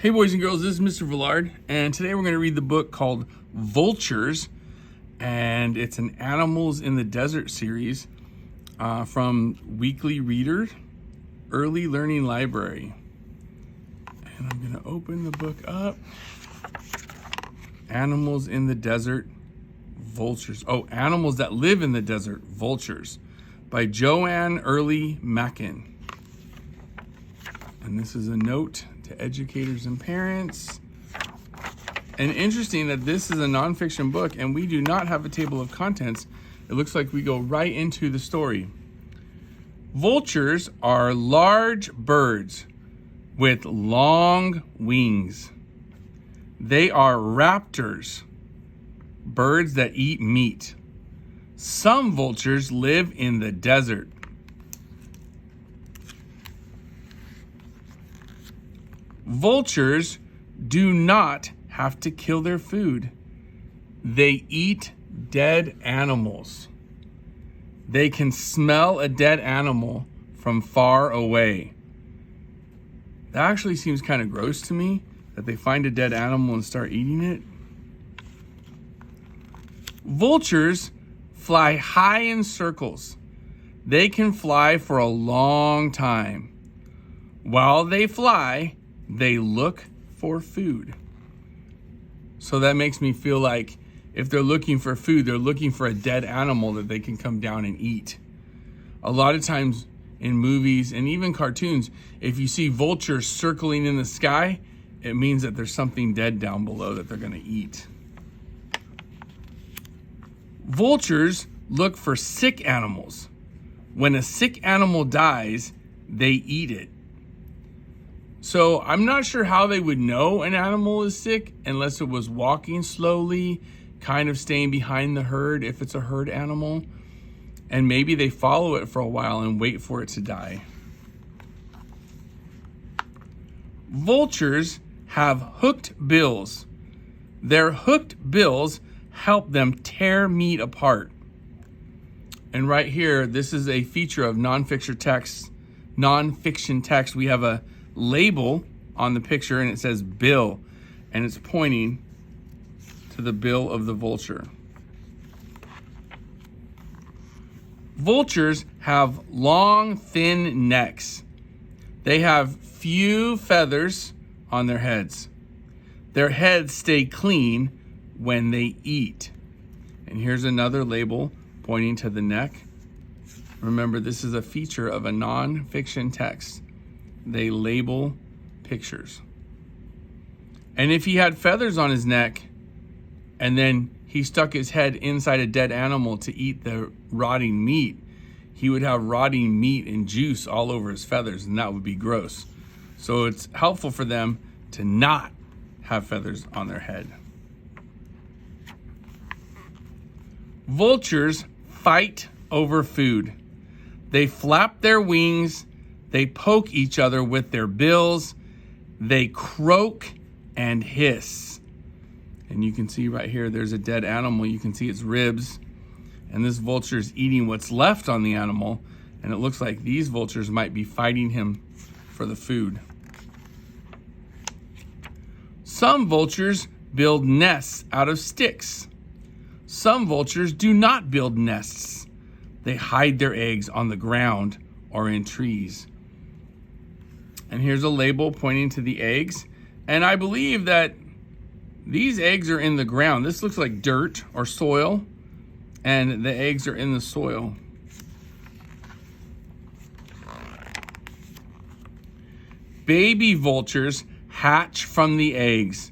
Hey boys and girls, this is Mr. Villard, and today we're going to read the book called Vultures, and it's an Animals in the Desert series from Weekly Reader, Early Learning Library. And I'm going to open the book up. Animals in the Desert, Vultures. Oh, Animals that Live in the Desert, Vultures, by Joanne Early Macken. And this is a note to educators and parents. And interesting that this is a nonfiction book and we do not have a table of contents. It looks like we go right into the story. Vultures are large birds with long wings. They are raptors, birds that eat meat. Some vultures live in the desert. Vultures do not have to kill their food. They eat dead animals. They can smell a dead animal from far away. That actually seems kind of gross to me, that they find a dead animal and start eating it. Vultures fly high in circles. They can fly for a long time. While they fly, they look for food. So that makes me feel like if they're looking for food, they're looking for a dead animal that they can come down and eat. A lot of times in movies and even cartoons, if you see vultures circling in the sky, it means that there's something dead down below that they're going to eat. Vultures look for sick animals. When a sick animal dies, they eat it. So I'm not sure how they would know an animal is sick unless it was walking slowly, kind of staying behind the herd if it's a herd animal. And maybe they follow it for a while and wait for it to die. Vultures have hooked bills. Their hooked bills help them tear meat apart. And right here, this is a feature of nonfiction text. We have a label on the picture and it says bill, and it's pointing to the bill of the vulture. Vultures have long, thin necks. They have few feathers on their heads. Their heads stay clean when they eat. And here's another label pointing to the neck. Remember, this is a feature of a nonfiction text. They label pictures. And if he had feathers on his neck and then he stuck his head inside a dead animal to eat the rotting meat, he would have rotting meat and juice all over his feathers, and that would be gross. So it's helpful for them to not have feathers on their head. Vultures fight over food. They flap their wings. They poke each other with their bills. They croak and hiss. And you can see right here, there's a dead animal. You can see its ribs. And this vulture is eating what's left on the animal. And it looks like these vultures might be fighting him for the food. Some vultures build nests out of sticks. Some vultures do not build nests. They hide their eggs on the ground or in trees. And here's a label pointing to the eggs. And I believe that these eggs are in the ground. This looks like dirt or soil, and the eggs are in the soil. Baby vultures hatch from the eggs.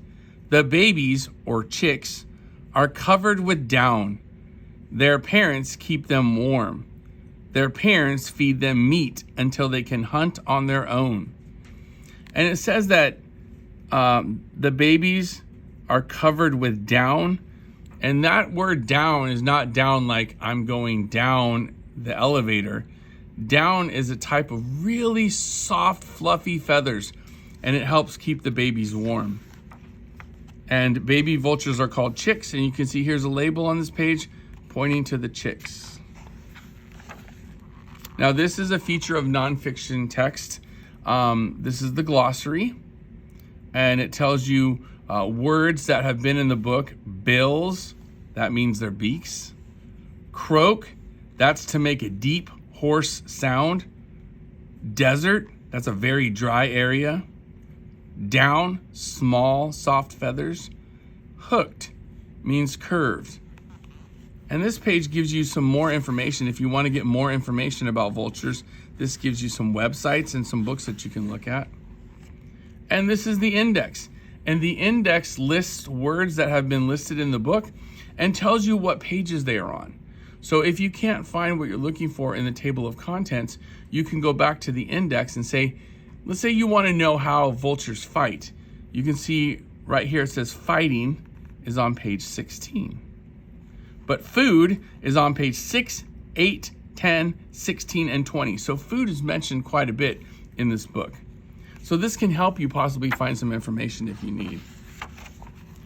The babies, or chicks, are covered with down. Their parents keep them warm. Their parents feed them meat until they can hunt on their own. And it says that the babies are covered with down. And that word down is not down like I'm going down the elevator. Down is a type of really soft, fluffy feathers, and it helps keep the babies warm. And baby vultures are called chicks, and you can see here's a label on this page pointing to the chicks. Now, this is a feature of nonfiction text. This is the glossary. and it tells you words that have been in the book. Bills, that means their beaks. Croak, that's to make a deep, hoarse sound. Desert, that's a very dry area. Down, small, soft feathers. Hooked means curved. And this page gives you some more information. If you want to get more information about vultures, this gives you some websites and some books that you can look at. And this is the index. And the index lists words that have been listed in the book and tells you what pages they are on. So if you can't find what you're looking for in the table of contents, you can go back to the index and say, let's say you want to know how vultures fight. You can see right here it says fighting is on page 16. But food is on page 6, 8, 10, 16, and 20. So food is mentioned quite a bit in this book. So this can help you possibly find some information if you need.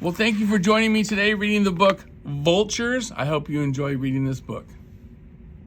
Well, thank you for joining me today reading the book Vultures. I hope you enjoy reading this book.